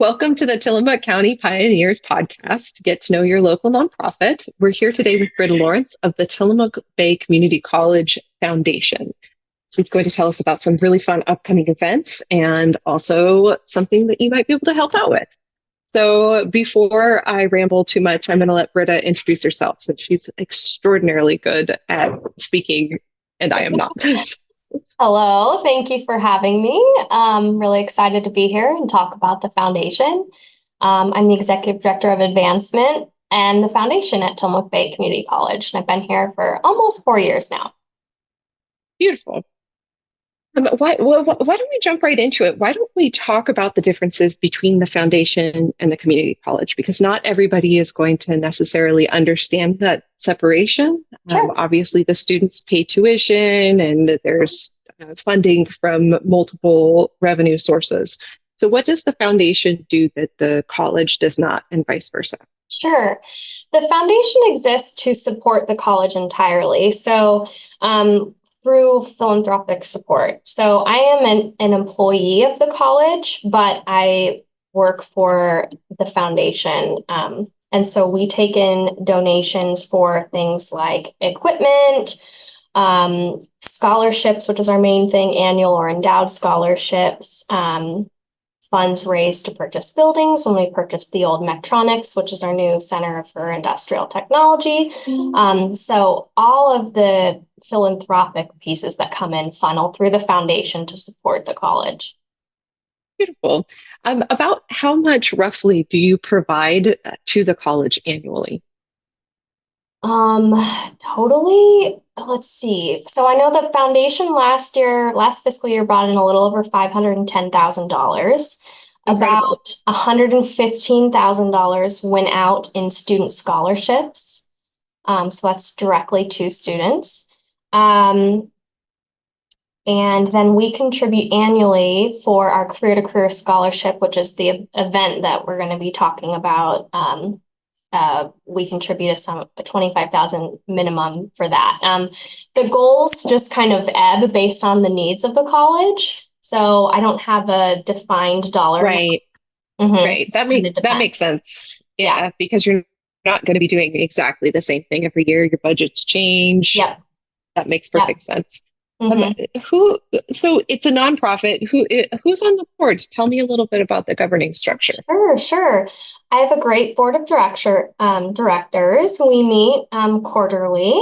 Welcome to the Tillamook County Pioneers podcast. Get to know your local nonprofit. We're here today with Britta Lawrence of the Tillamook Bay Community College Foundation. She's going to tell us about some really fun upcoming events and also something that you might be able to help out with. So before I ramble too much, I'm going to let Britta introduce herself since she's extraordinarily good at speaking and I am not. Hello, thank you for having me. I'm really excited to be here and talk about the foundation. I'm the Executive Director of Advancement and the foundation at Tillamook Bay Community College, and I've been here for almost 4 years now. Beautiful. Why don't we jump right into it? Why don't we talk about the differences between the foundation and the community college? Because not everybody is going to necessarily understand that separation. Sure. Obviously, the students pay tuition and there's funding from multiple revenue sources. So what does the foundation do that the college does not, and vice versa? Sure. The foundation exists to support the college entirely. So through philanthropic support. So I am an employee of the college, but I work for the foundation. And so we take in donations for things like equipment, scholarships, which is our main thing, annual or endowed scholarships, funds raised to purchase buildings when we purchased the old Mechatronics, which is our new Center for Industrial Technology. So all of the philanthropic pieces that come in funnel through the foundation to support the college. Beautiful. About how much roughly do you provide to the college annually? Totally, let's see. So I know the foundation last fiscal year brought in a little over $510,000. About $115,000 went out in student scholarships. So that's directly to students. And then we contribute annually for our career to career scholarship, which is the event that we're going to be talking about. We contribute a 25,000 minimum for that. The goals just kind of ebb based on the needs of the college. So I don't have a defined dollar. Right. Right. That makes sense. Yeah, because you're not going to be doing exactly the same thing every year. Your budgets change. Yep. That makes perfect sense. So it's a nonprofit. Who's on the board? Tell me a little bit about the governing structure. Sure. I have a great board of directors. We meet quarterly.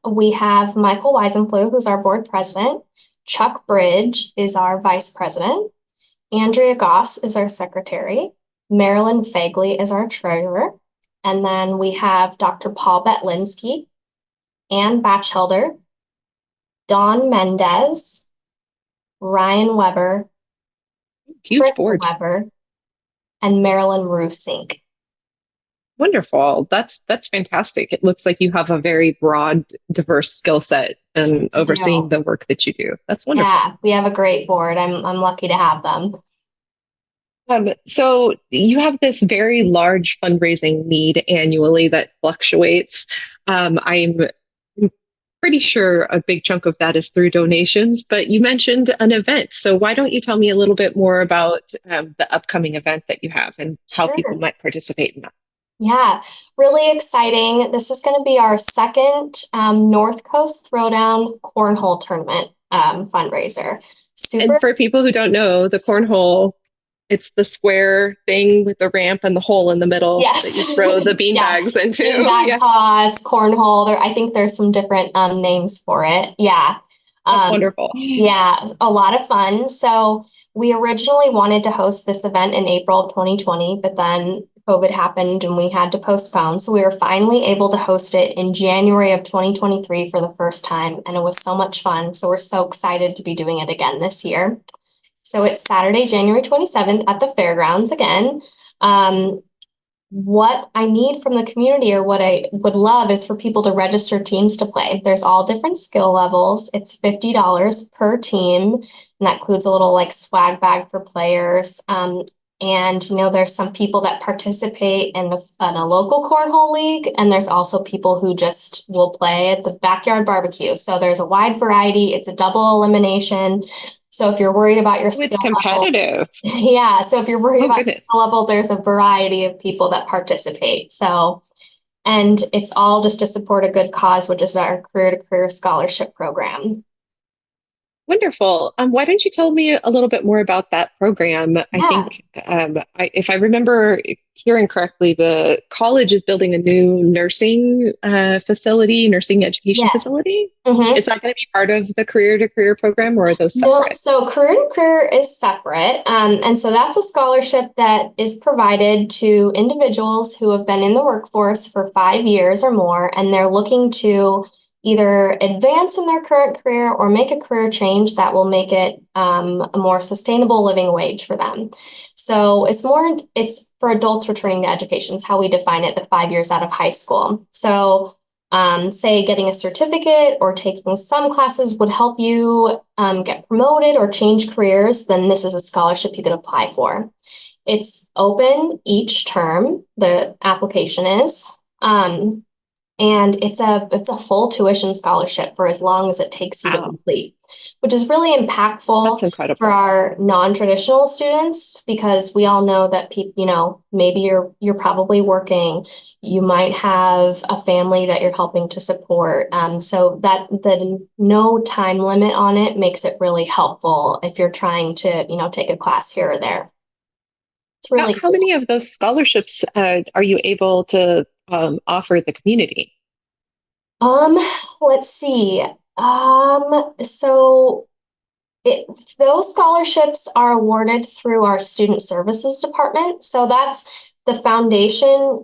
We have Michael Weisenflue, who's our board president. Chuck Bridge is our vice president. Andrea Goss is our secretary. Marilyn Fagley is our treasurer. And then we have Dr. Paul Betlinski, Ann Batchelder, Dawn Mendez, Ryan Weber, Chris Weber, and Marilyn Roofsink. Wonderful. That's fantastic. It looks like you have a very broad, diverse skill set in overseeing the work that you do. That's wonderful. Yeah, we have a great board. I'm lucky to have them. So you have this very large fundraising need annually that fluctuates. I'm pretty sure a big chunk of that is through donations, but you mentioned an event. So why don't you tell me a little bit more about the upcoming event that you have and how people might participate in that? Yeah, really exciting. This is going to be our second North Coast Throwdown Cornhole Tournament fundraiser. And for people who don't know, the cornhole, it's the square thing with the ramp and the hole in the middle that you throw the beanbags into. Beanbag toss, cornhole. I think there's some different names for it. Yeah. That's wonderful. Yeah, a lot of fun. So we originally wanted to host this event in April of 2020, but then COVID happened and we had to postpone. So we were finally able to host it in January of 2023 for the first time. And it was so much fun. So we're so excited to be doing it again this year. So it's Saturday, January 27th at the fairgrounds again. What I need from the community, or what I would love, is for people to register teams to play. There's all different skill levels. It's $50 per team, and that includes a little like swag bag for players. And, there's some people that participate in a local cornhole league, and there's also people who just will play at the backyard barbecue. So there's a wide variety. It's a double elimination. So if you're worried about your Oh, it's skill level, competitive. yeah. So if you're worried Oh, about your goodness. skill level, there's a variety of people that participate. So, and it's all just to support a good cause, which is our career to career scholarship program. Wonderful. Why don't you tell me a little bit more about that program? I Yeah. think, if I remember hearing correctly, the college is building a new nursing facility, nursing education Yes. facility. Mm-hmm. Is that going to be part of the career to career program, or are those No, separate? so career to career is separate. And so that's a scholarship that is provided to individuals who have been in the workforce for 5 years or more, and they're looking to either advance in their current career or make a career change that will make it a more sustainable living wage for them. So it's for adults returning to education, is how we define it, the 5 years out of high school. So say getting a certificate or taking some classes would help you get promoted or change careers, then this is a scholarship you can apply for. It's open each term, the application is. Um, and it's a full tuition scholarship for as long as it takes you to Wow, complete, which is really that's impactful for incredible. our non-traditional students because we all know that people, maybe you're probably working, you might have a family that you're helping to support. So that the no time limit on it makes it really helpful if you're trying to, take a class here or there. It's really How cool. many of those scholarships are you able to offer the community? Um, let's see. So It, those scholarships are awarded through our student services department. So that's the foundation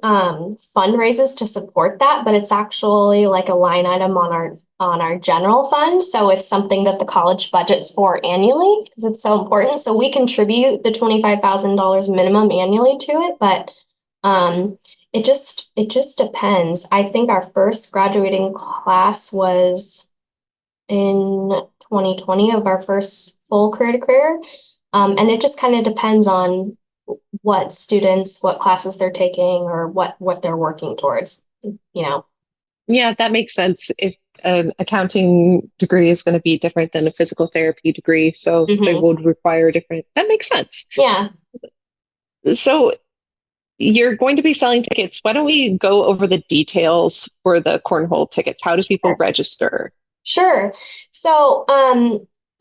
fundraises to support that, but it's actually like a line item on our general fund. So it's something that the college budgets for annually because it's so important. So we contribute the $25,000 minimum annually to it, but um, it just depends. I think our first graduating class was in 2020 of our first full career to career. And it just kind of depends on what classes they're taking or what they're working towards, you know. Yeah, that makes sense. If an accounting degree is going to be different than a physical therapy degree, so they Hmm. would require different. That makes sense. Yeah, So you're going to be selling tickets. Why don't we go over the details for the cornhole tickets? How do people sure. register? Sure. So,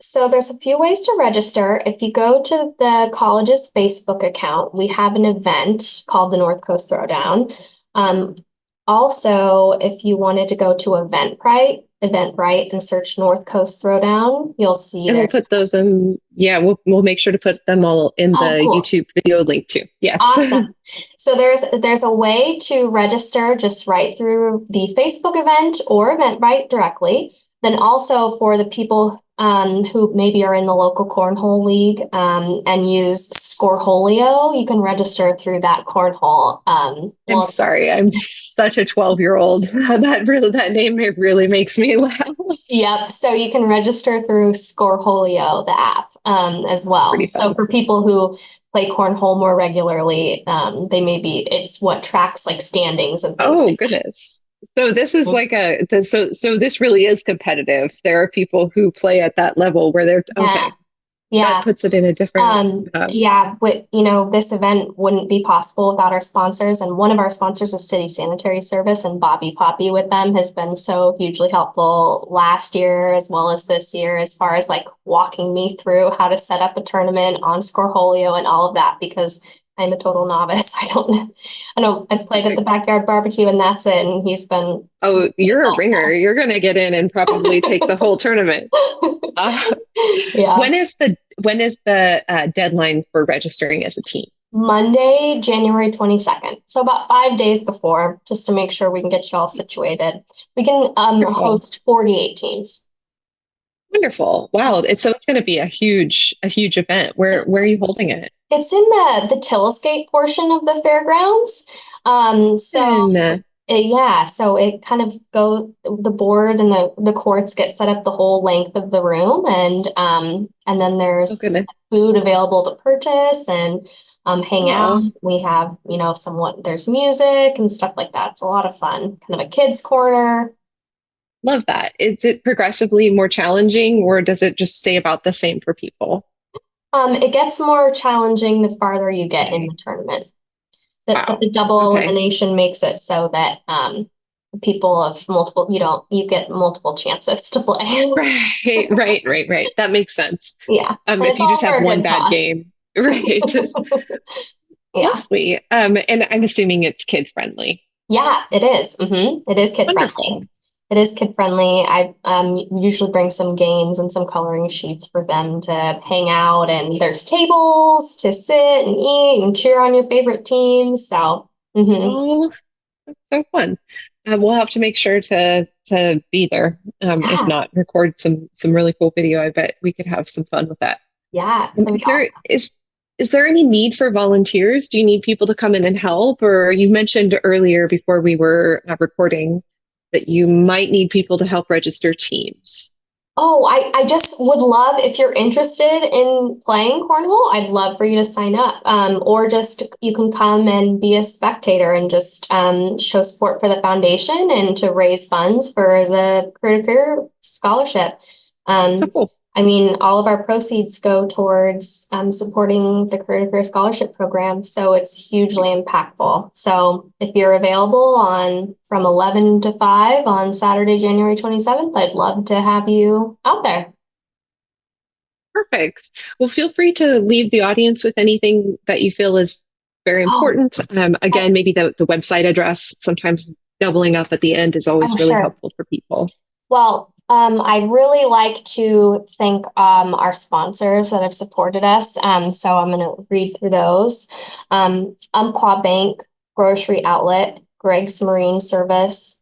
so there's a few ways to register. If you go to the college's Facebook account, we have an event called the North Coast Throwdown. Um, Also, if you wanted to go to Eventbrite and search North Coast Throwdown, you'll see And we'll there's, put those in. Yeah, we'll make sure to put them all in oh, the cool. YouTube video link too. Yes. Awesome. So there's a way to register just right through the Facebook event or Eventbrite directly. Then also for the people who maybe are in the local cornhole league and use Scoreholio, you can register through that cornhole. I'm Well, it's sorry. I'm such a 12-year-old. That name it really makes me laugh. Yep. So you can register through Scoreholio, the app, as well. Pretty So fun. for people who play cornhole more regularly, it's what tracks like standings and things Oh like goodness. So this is that. like so this really is competitive. There are people who play at that level where they're Yeah. okay. That Yeah. puts it in a different Yeah, but this event wouldn't be possible without our sponsors. And one of our sponsors is City Sanitary Service, and Bobby Poppy with them has been so hugely helpful last year as well as this year, as far as like walking me through how to set up a tournament on Scoreholio and all of that, because I'm a total novice. I've played at the perfect. backyard barbecue and that's it. And he's been Oh, you're a ringer. You're going to get in and probably take the whole tournament. Uh, yeah. when is the deadline for registering as a team? Monday, January 22nd. So about 5 days before, just to make sure we can get you all situated. We can Wonderful. host 48 teams. Wonderful. Wow. It's going to be a huge event. Where It's where are you holding it? it's in the Telescape portion of the fairgrounds. So And yeah, so it kind of the board and the courts get set up the whole length of the room, and then oh there's goodness. food available to purchase and hang out. Oh, We have, somewhat there's music and stuff like that. It's a lot of fun. Kind of a kids corner. Love that. Is it progressively more challenging, or does it just stay about the same for people? It gets more challenging the farther you get in Okay. the tournament. But Wow. the double Okay. elimination makes it so that people of multiple, you get multiple chances to play. Right. That makes sense. Yeah, and If it's you all just for have a one good bad cause. game, right? Yeah. Lovely. And I'm assuming it's kid friendly. Yeah, it is. It is kid friendly. Wonderful. It is kid friendly. I usually bring some games and some coloring sheets for them to hang out, and there's tables to sit and eat and cheer on your favorite teams. So, Oh, so fun. We'll have to make sure to be there. If yeah, not, record some really cool video. I bet we could have some fun with that. yeah, that'd be Is there awesome. is there any need for volunteers? Do you need people to come in and help? Or you mentioned earlier before we were recording that you might need people to help register teams. Oh, I just would love if you're interested in playing cornhole, I'd love for you to sign up. Or just you can come and be a spectator and just show support for the foundation and to raise funds for the career to career scholarship. So Um, cool. I mean, all of our proceeds go towards supporting the career to career scholarship program, so it's hugely impactful. So if you're available on from 11 to 5 on Saturday, January 27th, I'd love to have you out there. Perfect. Well, feel free to leave the audience with anything that you feel is very Oh, important. I, Again, maybe the website address, sometimes doubling up at the end is I'm always really sure. helpful for people. Well, I'd really like to thank our sponsors that have supported us. So I'm going to read through those. Umpqua Bank, Grocery Outlet, Greg's Marine Service,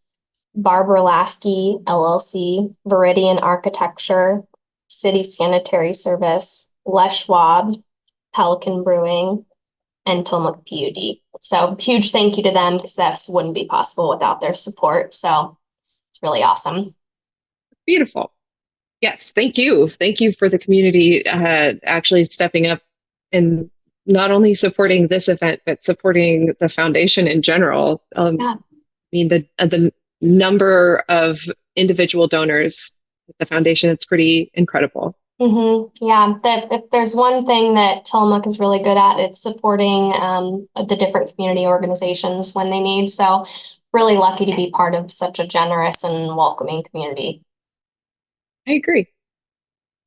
Barbara Lasky, LLC, Viridian Architecture, City Sanitary Service, Les Schwab, Pelican Brewing, and Tillamook PUD. So huge thank you to them because this wouldn't be possible without their support. So it's really awesome. Beautiful. Yes, thank you. Thank you for the community actually stepping up and not only supporting this event, but supporting the foundation in general. Yeah. I mean, the number of individual donors at the foundation, it's pretty incredible. Yeah, that if there's one thing that Tillamook is really good at, it's supporting the different community organizations when they need. So really lucky to be part of such a generous and welcoming community. I agree.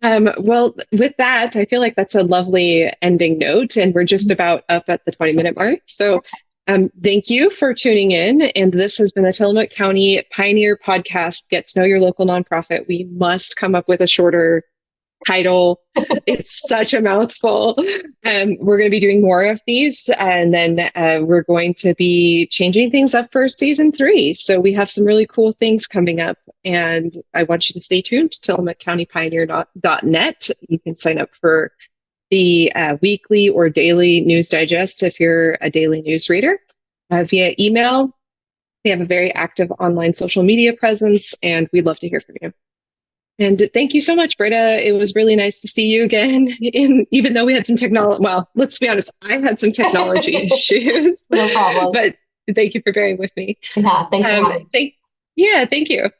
Well, with that, I feel like that's a lovely ending note, and we're just about up at the 20-minute mark. So, thank you for tuning in. And this has been the Tillamook County Pioneer Podcast. Get to know your local nonprofit. We must come up with a shorter title. It's such a mouthful. We're going to be doing more of these, and then we're going to be changing things up for season 3. So we have some really cool things coming up, and I want you to stay tuned to TillamooKCountyPioneer.net. You can sign up for the weekly or daily news digests if you're a daily news reader via email. We have a very active online social media presence, and we'd love to hear from you. And thank you so much, Britta. It was really nice to see you again. Even though we had some technology, well, let's be honest, I had some technology issues, No problem. but thank you for bearing with me. Yeah, thanks for Um, having me. thank, yeah, thank you.